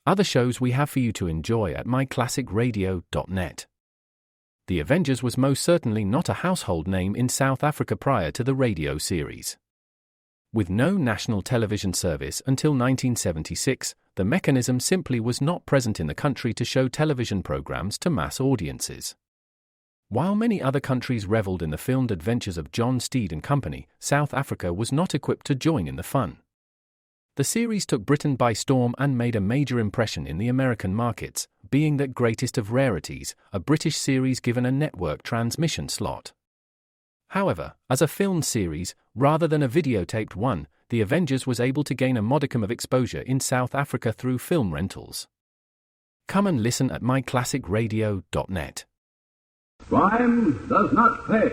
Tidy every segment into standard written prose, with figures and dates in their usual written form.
other shows we have for you to enjoy at myclassicradio.net. The Avengers was most certainly not a household name in South Africa prior to the radio series. With no national television service until 1976, the mechanism simply was not present in the country to show television programs to mass audiences. While many other countries reveled in the filmed adventures of John Steed and company, South Africa was not equipped to join in the fun. The series took Britain by storm and made a major impression in the American markets, being that greatest of rarities, a British series given a network transmission slot. However, as a filmed series, rather than a videotaped one, The Avengers was able to gain a modicum of exposure in South Africa through film rentals. Come and listen at myclassicradio.net. Crime does not pay.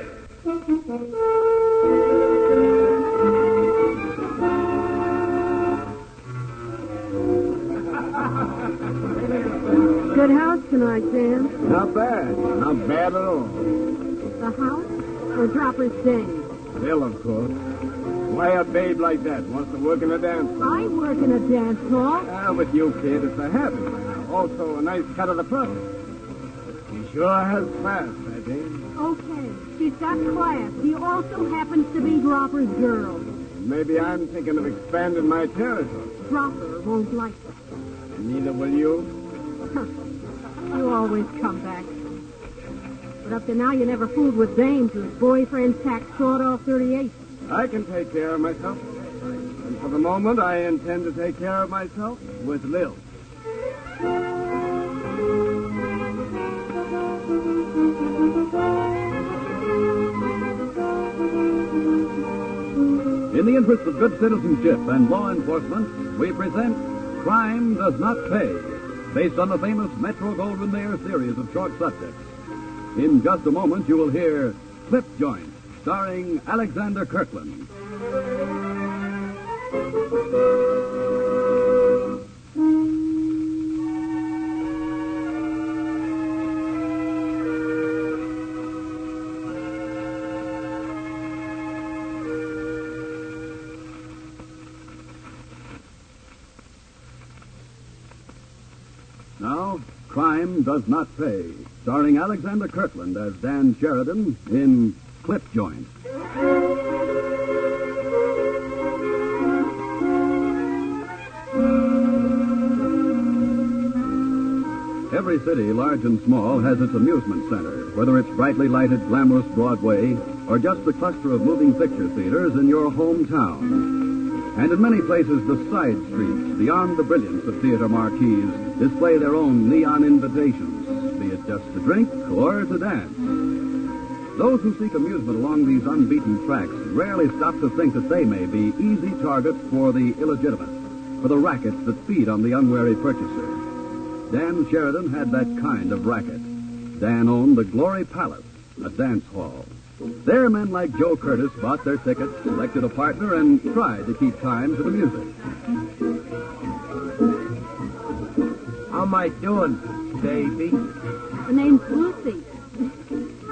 Good house tonight, Sam. Not bad. Not bad at all. The house or Dropper's Dame? Bill, of course. Why a babe like that wants to work in a dance hall? I work in a dance hall. With you, kid, it's a habit. Also, a nice cut of the profit. She sure has class, I think. Okay, she's got class. He also happens to be Dropper's girl. Maybe I'm thinking of expanding my territory. Dropper won't like that. Neither will you. You always come back. But up to now, you never fooled with Dames, whose boyfriend tacked sawed-off 38. I can take care of myself. And for the moment, I intend to take care of myself with Lil. In the interest of good citizenship and law enforcement, we present Crime Does Not Pay, based on the famous Metro-Goldwyn-Mayer series of short subjects. In just a moment, you will hear Clip Joint, starring Alexander Kirkland. Now, Crime Does Not Pay, starring Alexander Kirkland as Dan Sheridan in Clip Joint. Every city, large and small, has its amusement center, whether it's brightly lighted, glamorous Broadway or just the cluster of moving picture theaters in your hometown. And in many places, the side streets, beyond the brilliance of theater marquees, display their own neon invitations, be it just to drink or to dance. Those who seek amusement along these unbeaten tracks rarely stop to think that they may be easy targets for the illegitimate, for the rackets that feed on the unwary purchaser. Dan Sheridan had that kind of racket. Dan owned the Glory Palace, a dance hall. There, men like Joe Curtis bought their tickets, selected a partner, and tried to keep time to the music. How am I doing, baby? The name's Lucy.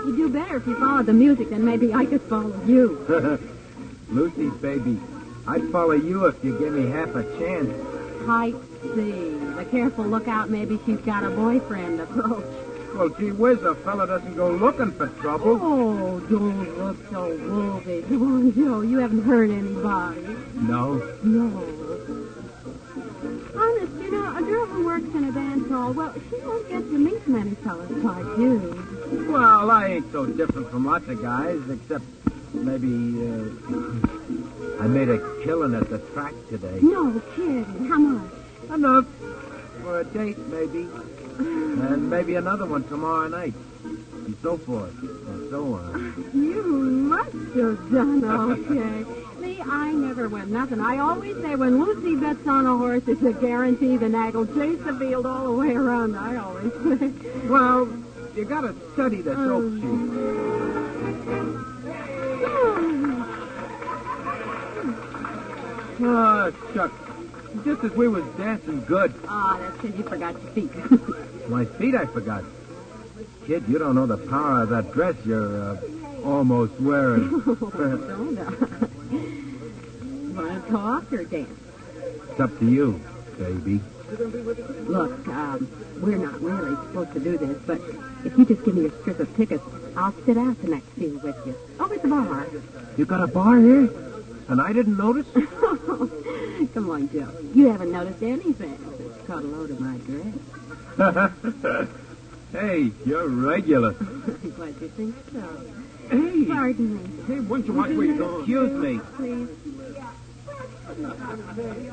You'd do better if you followed the music, then maybe I could follow you. Lucy, baby, I'd follow you if you give me half a chance. Type C. A careful lookout, maybe she's got a boyfriend approach. Well, gee whiz, a fella doesn't go looking for trouble. Oh, don't look so wolfy. Come on, Joe, you haven't hurt anybody. No? No. Honest, you know, a girl who works in a dance hall, well, she won't get to meet many fellas like you. Well, I ain't so different from lots of guys, except maybe, I made a killing at the track today. No kidding. How much? Enough. For a date, maybe. And maybe another one tomorrow night. And so forth. And so on. You must have done okay. Me, I never win nothing. I always say when Lucy bets on a horse, it's a guarantee the nag will chase the field all the way around, I always say. Well, you gotta study the soap sheet. Oh, shucks. Just as we was dancing good. Ah, that's because you forgot your feet. My feet I forgot. Kid, you don't know the power of that dress you're almost wearing. Don't I? Want to talk or dance? It's up to you, baby. Look, we're not really supposed to do this, but if you just give me a strip of tickets, I'll sit out the next few with you. Over at the bar. You got a bar here? And I didn't notice? Come on, Joe. You haven't noticed anything since you caught a load of my dress. Hey, you're regular. I'm glad you think so. Hey. Pardon me. Hey, why don't you watch where you're going? Excuse me. Please.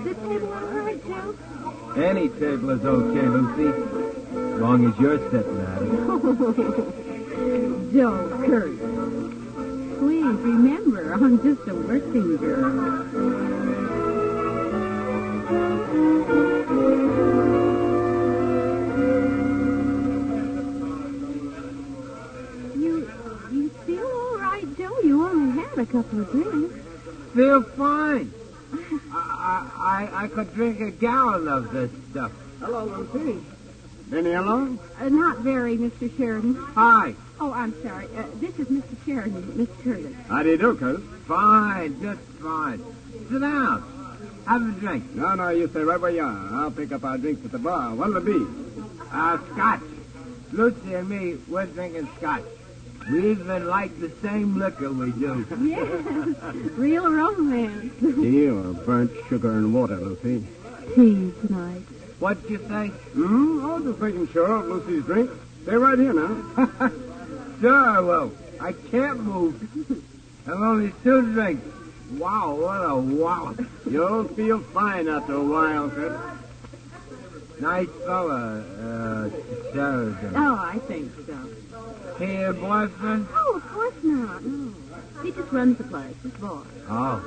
This table all right, Joe? Any table is okay, Lucy. As long as you're sitting at it. Joe Curtis. Please remember, I'm just a working girl. You feel all right, Joe? You only had a couple of drinks. Feel fine. I could drink a gallon of this stuff. Hello, Lucy. Any along? Not very, Mr. Sheridan. Hi. Oh, I'm sorry. This is Mr. Sheridan, Miss Curtis. How do you do, Curtis? Fine, just fine. Sit down. Have a drink. No, you stay right where you are. I'll pick up our drinks at the bar. What'll it be? Scotch. Lucy and me, we're drinking scotch. We even like the same liquor we do. Yes, real romance. Tea or burnt sugar and water, Lucy? Tea tonight. What'd you say? Oh, just making sure of Lucy's drink. Stay right here now. Sure I will. I can't move. I've only 2 drinks. Wow, what a wallop. You'll feel fine after a while, Curtis. Nice fella, Sheridan. Oh, I think so. He your boyfriend? Oh, of course not. No. He just runs the place, his boss. Oh,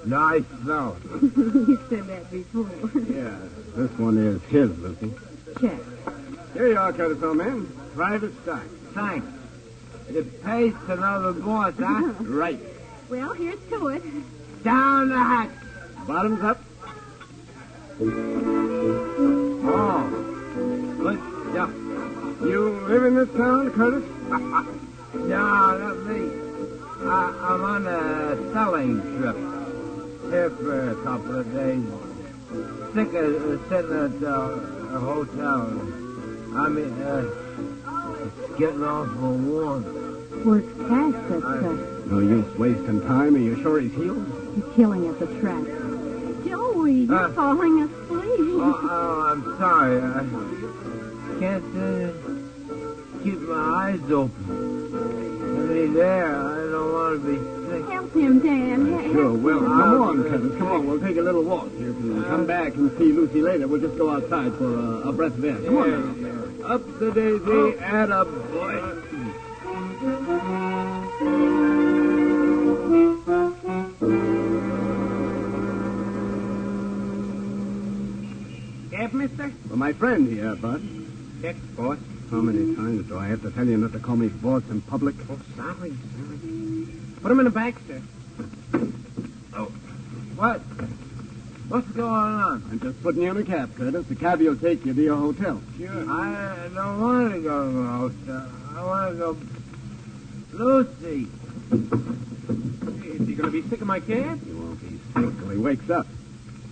nice fella. You said that before. Yeah, this one is his, Lucy. Check. Here you are, Curtis, old man. Private stock. Thanks. It pays to know the boss, huh? Right. Well, here's to it. Down the hatch. Bottoms up. Oh, good stuff. You live in this town, Curtis? No, not me. I'm on a selling trip. Here for a couple of days. Sick of sitting at a hotel. I mean, it's getting awful warm. Works fast, that's No use wasting time. Are you sure he's healed? He's killing at the track. Joey, you're falling asleep. Oh, I'm sorry. I can't keep my eyes open. He's there. I don't want to be sick. Help him, Dan. Sure, well, come on, Curtis. Come on, we'll take a little walk. You can come back and see Lucy later. We'll just go outside for a breath of air. Come on now. Up the daisy and a boy. Yes, mister? Well, my friend here, Bud. Yes, boss. How many times do I have to tell you not to call me boss in public? Oh, sorry. Put him in the back, sir. Oh, what? What's going on? I'm just putting you in a cab, Curtis. The cab will take you to your hotel. Sure. I don't want to go to the hotel. I want to go... Lucy. Is he going to be sick of my cab? He won't be sick till he wakes up.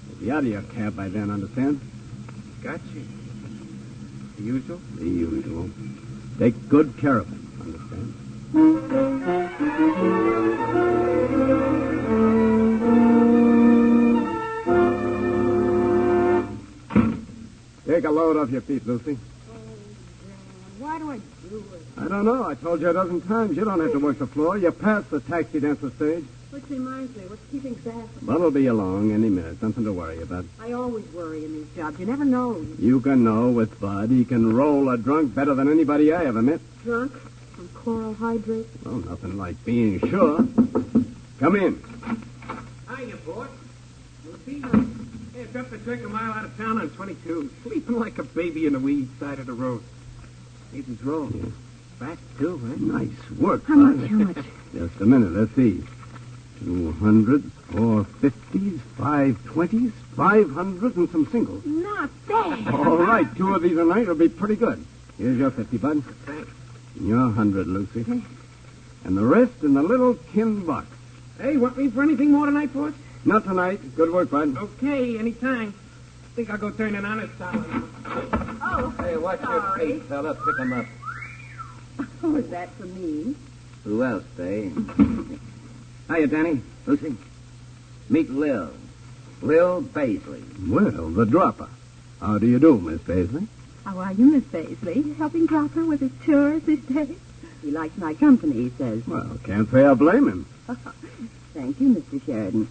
He'll be out of your cab by then, understand? Got you. The usual? The usual. Take good care of him, understand? Take a load off your feet, Lucy. Why do I do it? I don't know. I told you a dozen times. You don't have to work the floor. You're past the taxi dancer stage. Which reminds me, what's keeping Bass? Bud will be along any minute. Something to worry about. I always worry in these jobs. You never know. You can know with Bud. He can roll a drunk better than anybody I ever met. Drunk from chloral hydrate. Well, nothing like being sure. Come in. Hiya, boss. Lucy? Hey, dropped a drink a mile out of town on 22. Sleeping like a baby in the weed side of the road. Easy roll. Yeah. Back, too, eh? Nice work, How Bud. much? How much? Just a minute. Let's see. 200s, 450s, 520s, 500s, and some singles. Not bad. All right. 2 of these a night will be pretty good. Here's your 50, Bud. Thanks. And your 100, Lucy. And the rest in the little tin box. Hey, want me for anything more tonight, boss? Not tonight. Good work, Bud. Okay, anytime. Think I'll go turn in on it, Solomon. Oh, Hey, watch your sorry. feet, fella. Pick 'em up. Oh, is that for me? Who else, eh? Hiya, Danny. Lucy. Meet Lil. Lil Baisley. Well, the dropper. How do you do, Miss Paisley? How are you, Miss Paisley? Helping Dropper with his chores these days? He likes my company, he says. Well, can't say I blame him. Thank you, Mr. Sheridan.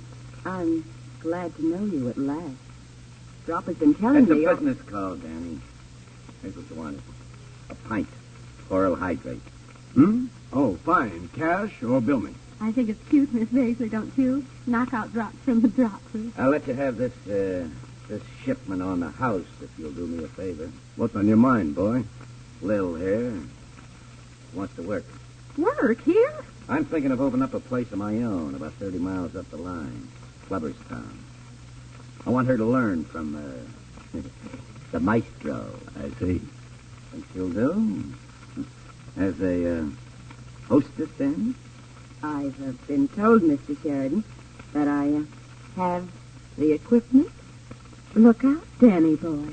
I'm glad to know you at last. Dropper's been telling It's a me... business call, Danny. Here's what you want. A pint. Chloral hydrate. Hmm? Oh, fine. Cash or bill me? I think it's cute, Miss Paisley, don't you? Knockout drops from the Dropper. I'll let you have this shipment on the house if you'll do me a favor. What's on your mind, boy? Lil here wants to work. Work here? I'm thinking of opening up a place of my own about 30 miles up the line. Flubberstown. I want her to learn from the maestro. I see. Think she'll do? As a hostess, then? I've been told, Mr. Sheridan, that I have the equipment. Look out, Danny boy.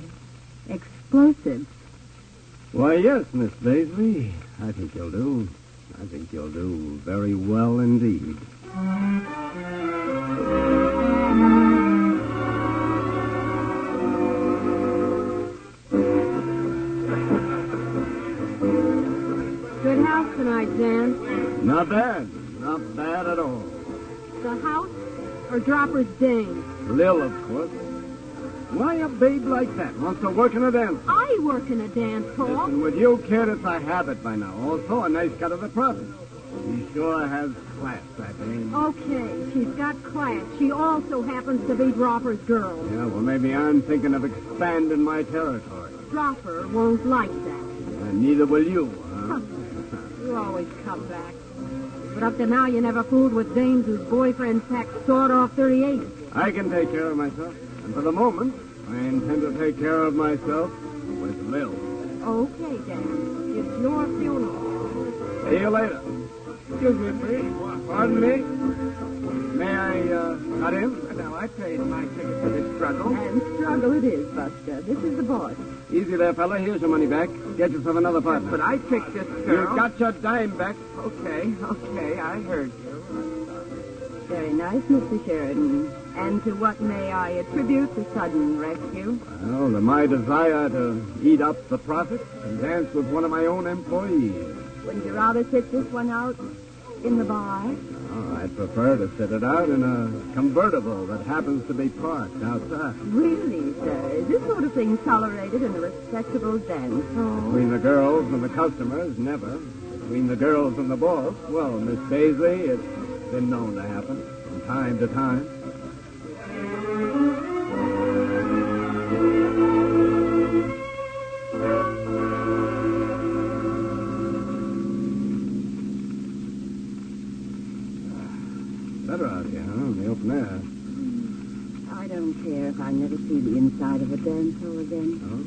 Explosives. Why, yes, Miss Paisley. I think you'll do. I think you'll do very well indeed. Good house tonight, Dan. Not bad. Not bad at all. The house or Dropper's dame? Lil, of course. Why a babe like that wants to work in a dance hall? I work in a dance hall. Listen, with you, kid, it's a habit by now. Also, a nice cut of the profit. She sure has class, that dame. Okay, she's got class. She also happens to be Dropper's girl. Yeah, well, maybe I'm thinking of expanding my territory. Dropper won't like that. And neither will you, huh? You always come back. But up to now, you never fooled with dames whose boyfriends pack sawed-off 38. I can take care of myself. And for the moment, I intend to take care of myself with Lil. Okay, Dan. It's your funeral. See you later. Excuse me, please. Pardon me? May I, cut in? Now, I paid my ticket for this struggle. And struggle it is, Buster. This is the boss. Easy there, fella. Here's your money back. Get yourself another partner. But I picked this You girl. got your dime back. Okay, I heard you. Very nice, Mr. Sheridan. And to what may I attribute the sudden rescue? Well, to my desire to eat up the profit and dance with one of my own employees. Wouldn't you rather sit this one out in the bar? Oh, I'd prefer to sit it out in a convertible that happens to be parked outside. Really, sir? Is this sort of thing tolerated in a respectable dance hall? Between the girls and the customers, never. Between the girls and the boss, well, Miss Paisley, it's been known to happen from time to time. Better out here, huh? In the open air. I don't care if I never see the inside of a dance hall again. Oh?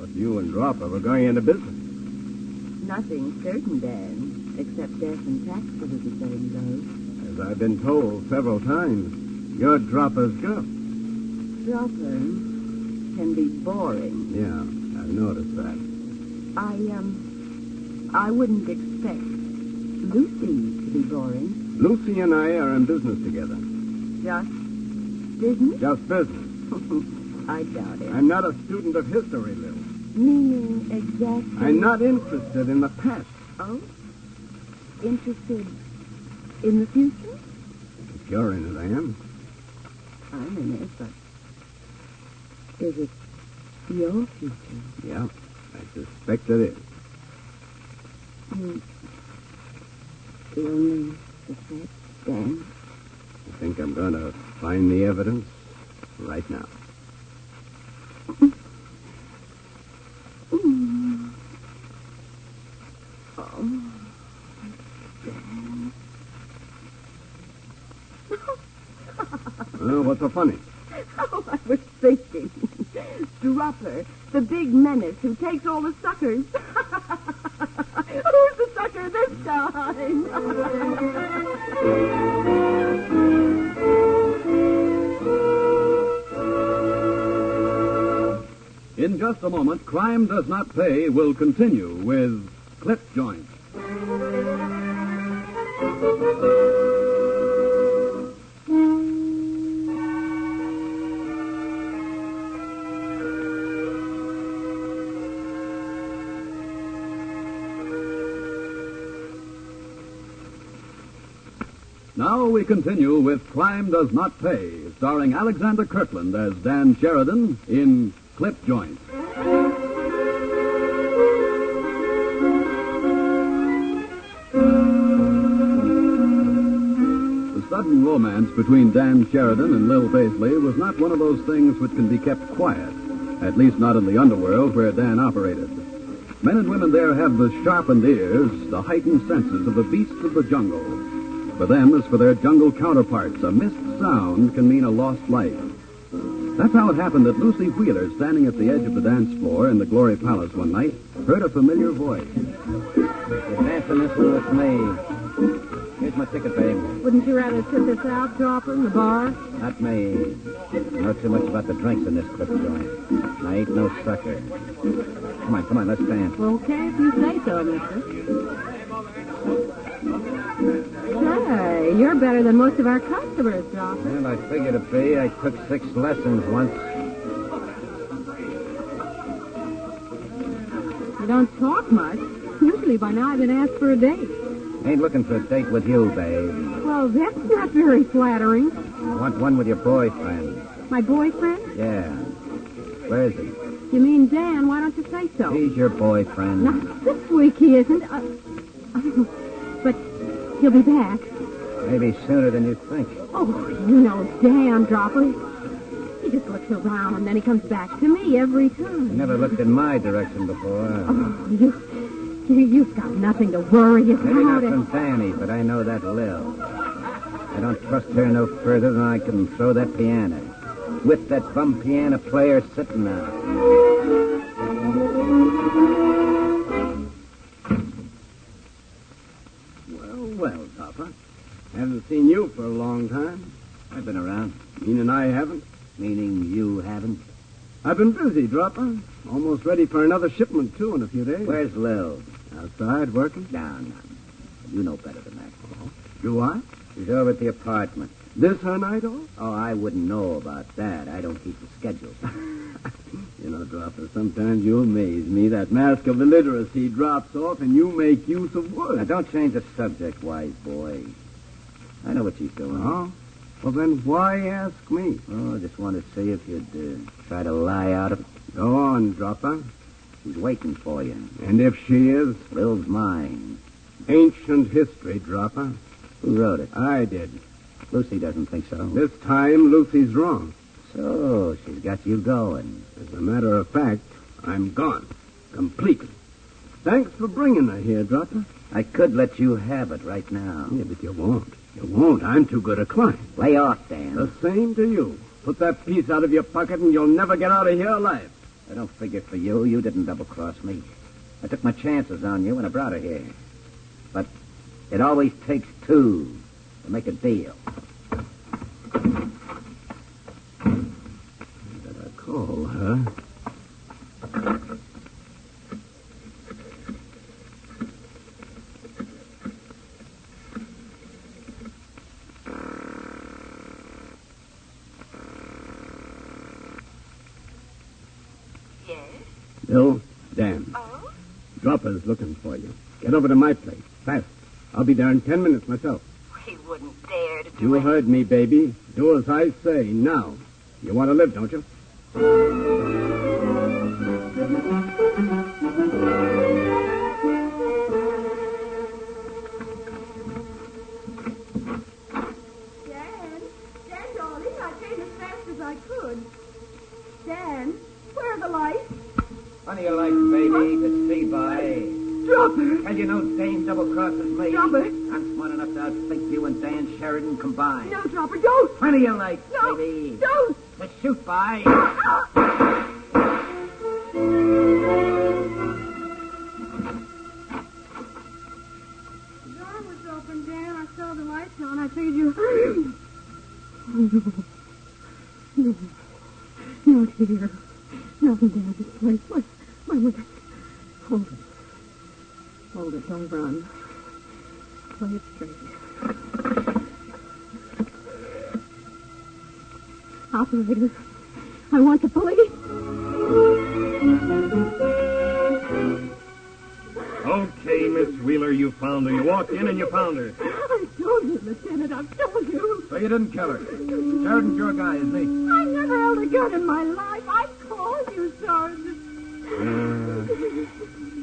But you and Dropper were going into business. Nothing certain, Dan, except death and taxes, as the saying goes. As I've been told several times, you're Dropper's girl. Dropper can be boring. Yeah, I've noticed that. I wouldn't expect Lucy to be boring. Lucy and I are in business together. Just business? Just business. I doubt it. I'm not a student of history, Lil. Meaning exactly... I'm not interested in the past. Oh? Interested in the future? If you're in it, I am. I'm in it, but... Is it your future? Yeah, I suspect it is. You only suspect, Dan? I think I'm going to find the evidence right now. Well, what's so funny? Oh, I was thinking. Dropper, the big menace who takes all the suckers. Who's the sucker this time? just a moment, Crime Does Not Pay will continue with Clip Joint. Now we continue with Crime Does Not Pay, starring Alexander Kirtland as Dan Sheridan in Clip Joint. The sudden romance between Dan Sheridan and Lil Paisley was not one of those things which can be kept quiet, at least not in the underworld where Dan operated. Men and women there have the sharpened ears, the heightened senses of the beasts of the jungle. For them, as for their jungle counterparts, a missed sound can mean a lost life. That's how it happened that Lucy Wheeler, standing at the edge of the dance floor in the Glory Palace one night, heard a familiar voice. You're dancing this one with me. Here's my ticket, babe. Wouldn't you rather sit this out, Dropper, in the bar? Not me. I know too much about the drinks in this Clip Joint. I ain't no sucker. Come on, let's dance. Okay, if you say so, mister. Say, you're better than most of our customers, Dropper. Well, I figured to be. I took 6 lessons once. You don't talk much. Usually by now I've been asked for a date. Ain't looking for a date with you, babe. Well, that's not very flattering. I want one with your boyfriend. My boyfriend? Yeah. Where is he? You mean Dan? Why don't you say so? He's your boyfriend. Not this week he isn't. But he'll be back. Maybe sooner than you think. Oh, you know Dan, Dropper. He just looks around and then he comes back to me every time. You never looked in my direction before. Oh, you've got nothing to worry about. Maybe not from Danny, but I know that Lil. I don't trust her no further than I can throw that piano. With that bum piano player sitting on it. Well, Topper. Haven't seen you for a long time. I've been around. Meaning I haven't? Meaning you haven't? I've been busy, Dropper. Almost ready for another shipment, too, in a few days. Where's Lil? Outside, working. No. You know better than that. Do I? She's over at the apartment. This her night off? Oh, I wouldn't know about that. I don't keep the schedule. You know, Dropper, sometimes you amaze me. That mask of illiteracy drops off and you make use of words. Now, don't change the subject, wise boy. I know what she's doing. Oh? Well, then why ask me? Oh, I just wanted to see if you'd try to lie out of it. Go on, Dropper. She's waiting for you. And if she is? Lil's mine. Ancient history, Dropper. Who wrote it? I did. Lucy doesn't think so. This time, Lucy's wrong. So, she's got you going. As a matter of fact, I'm gone. Completely. Thanks for bringing her here, Dropper. I could let you have it right now. Yeah, but you won't. You won't. I'm too good a client. Lay off, Dan. The same to you. Put that piece out of your pocket and you'll never get out of here alive. I don't figure for you. You didn't double-cross me. I took my chances on you when I brought her here. But it always takes two to make a deal. Better call her. Yes? Bill, Dan. Oh? Dropper's looking for you. Get over to my place. Fast. I'll be there in 10 minutes myself. He wouldn't dare to do You it. heard me, baby. Do as I say now. You want to live, don't you? Dan, darling, I came as fast as I could. Dan, where are the lights? Funny you like, baby, to see by. Dropper! And you know Dane double-crosses me. Dropper! I'm smart enough to outthink you and Dan Sheridan combined. No, Dropper, don't! Plenty you like, No, baby. don't! To shoot by. The door was open, Dan. I saw the lights on. I figured you... No, dear. Nothing down this place. I'm with it. Hold it. Hold it. Don't run. Play it straight. Operator, I want the police. Okay, Miss Wheeler, you found her. You walked in and you found her. I told you, Lieutenant. I've told you. So you didn't kill her. Sergeant's your guy, isn't he? I never held a gun in my life. I called you, Sergeant.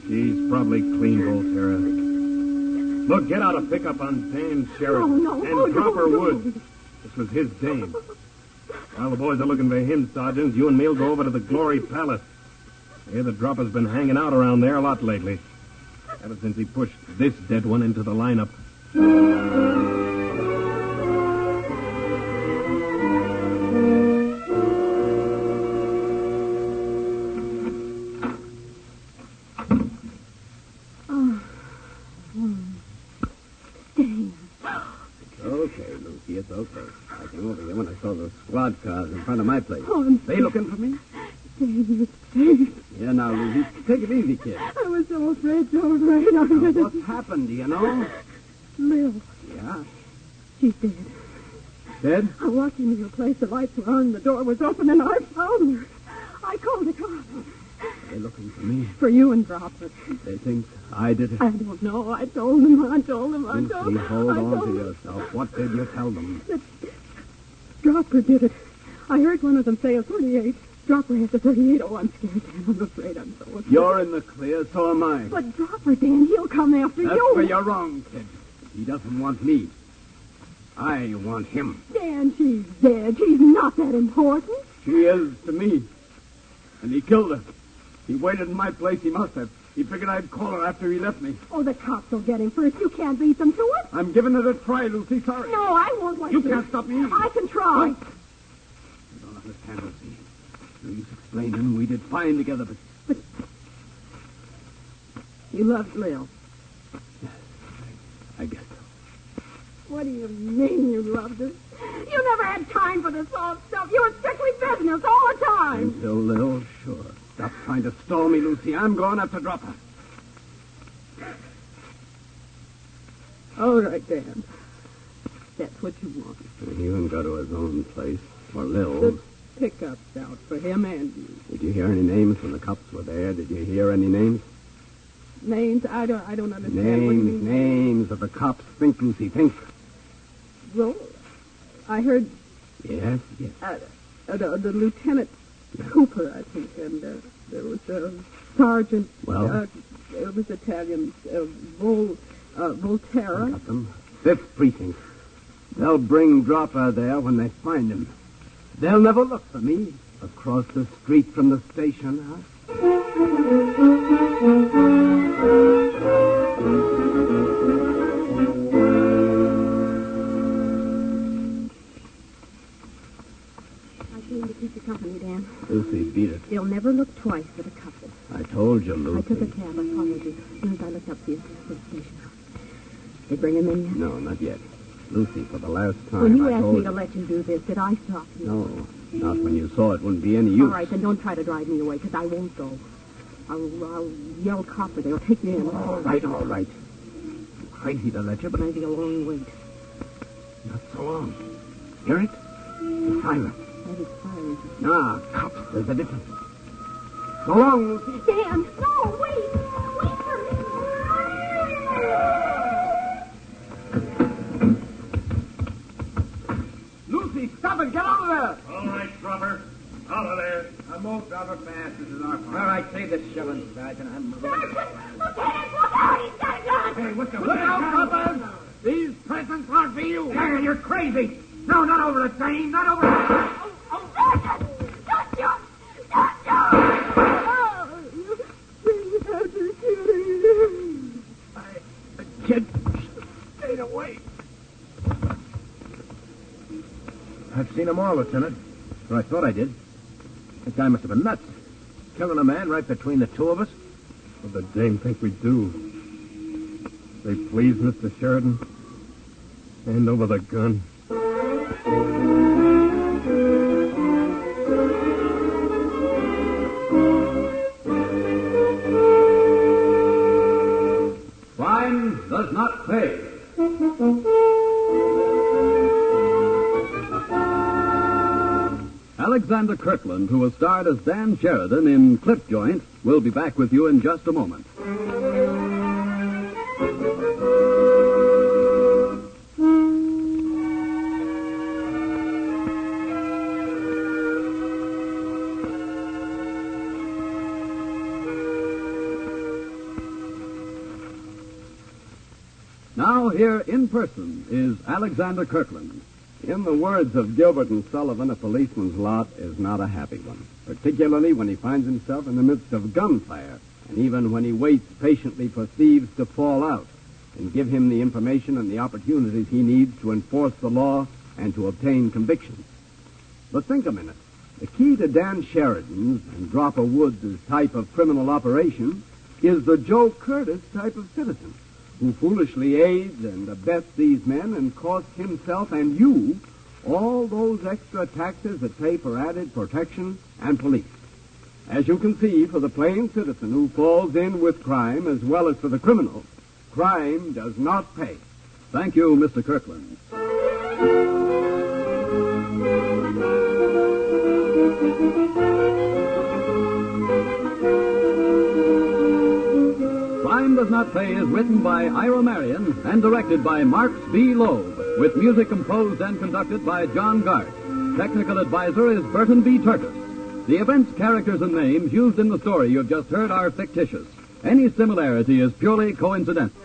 She's probably clean, Volterra. Look, get out a pickup on Dan Sheridan. And Dropper Woods. This was his dame. While the boys are looking for him, Sergeant, you and me'll go over to the Glory Palace. I hear the Dropper's been hanging out around there a lot lately. Ever since he pushed this dead one into the lineup. Okay, Lucy, it's okay. I came over here when I saw those squad cars in front of my place. Oh, I'm They looking for me? Dan, you're safe. Yeah, now, Lucy, take it easy, kid. I was so afraid. I'm Now, what's happened, do you know? Lil, Yeah. she's dead. Dead? I walked into your place. The lights were on. The door was open, and I found her. I called the cops. They're looking for me. For you and Dropper. They think I did it. I don't know. I told them. Lucy, hold on to yourself. What did you tell them? Dropper did it. I heard one of them say a 38. Dropper has a 38. Oh, I'm scared, Dan. I'm afraid I'm so afraid. You're in the clear, so am I. But Dropper, Dan, he'll come after That's you. where you're wrong, kid. He doesn't want me. I want him. Dan, she's dead. She's not that important. She is to me. And he killed her. He waited in my place. He must have. He figured I'd call her after he left me. Oh, the cops will get him first. You can't beat them to it. I'm giving it a try, Lucy. Sorry. No, I won't let You you. can't stop me. I can try. You don't understand, Lucy. No use explaining. We did fine together, but You loved Lil. I guess so. What do you mean you loved her? You never had time for this old stuff. You were strictly business all the time. Until Lil, sure. Stop trying to stall me, Lucy. I'm going after Dropper. All right, Dan. That's what you want. He can go to his own place. Or Lil's. The pickup's out for him and you. Did you hear any names when the cops were there? Did you hear any names? Names? I don't understand. What do you mean? Names of the cops. Think, Lucy, think. Well, I heard Yes. the Lieutenant Cooper, I think, and there was Sergeant. Well? It was Italian. Volterra. Got them. 5th Precinct. They'll bring Dropper there when they find him. They'll never look for me. Across the street from the station, huh? I came to keep you company, Dan. Lucy, beat it. They'll never look twice at a couple. I told you, I Lucy. took a cab. I followed you. As soon as I looked up the station house. They bring him in yet? No, not yet. Lucy, for the last time, When you I asked told me to let you do this, did I stop you? No, not when you saw it wouldn't be any use. All right, then don't try to drive me away, because I won't go. I'll yell copper. They'll take you in. All right. I'm crazy to let you, but Maybe a long wait. not so long. Hear it? The silence. That is silence. Nah, cops, there's a difference. So long, Lucy. Dan! No, wait! Wait for me! Lucy, stop it! Get out of there! All right, Dropper. Out of there. I'll move Dropper fast. This is our fault. All right, save the shoving, Sergeant. Sergeant! Lieutenant, look out! He's got a gun! Hey, what's the... Look out, Papa! These presents aren't for you! Dang, you're crazy. No, not over the dame. Not over the... Sergeant! Don't shoot! Don't shoot! Oh, you have to shoot him. Kid, stayed away. I've seen them all, Lieutenant. Or I thought I did. That guy must have been nuts. Killing a man right between the two of us. What the dame think we do? Say please, Mr. Sheridan. Hand over the gun. pay. Alexander Kirkland, who has starred as Dan Sheridan in Clip Joint, will be back with you in just a moment. Now, here in person is Alexander Kirkland. In the words of Gilbert and Sullivan, a policeman's lot is not a happy one, particularly when he finds himself in the midst of gunfire, and even when he waits patiently for thieves to fall out and give him the information and the opportunities he needs to enforce the law and to obtain convictions. But think a minute. The key to Dan Sheridan's and Dropper Woods' type of criminal operation is the Joe Curtis type of citizen, who foolishly aids and abets these men and costs himself and you all those extra taxes that pay for added protection and police. As you can see, for the plain citizen who falls in with crime as well as for the criminal, crime does not pay. Thank you, Mr. Kirkland. Crime Does Not Pay is written by Ira Marion and directed by Marks B. Loeb, with music composed and conducted by John Gart. Technical advisor is Burton B. Turkus. The events, characters, and names used in the story you've just heard are fictitious. Any similarity is purely coincidental.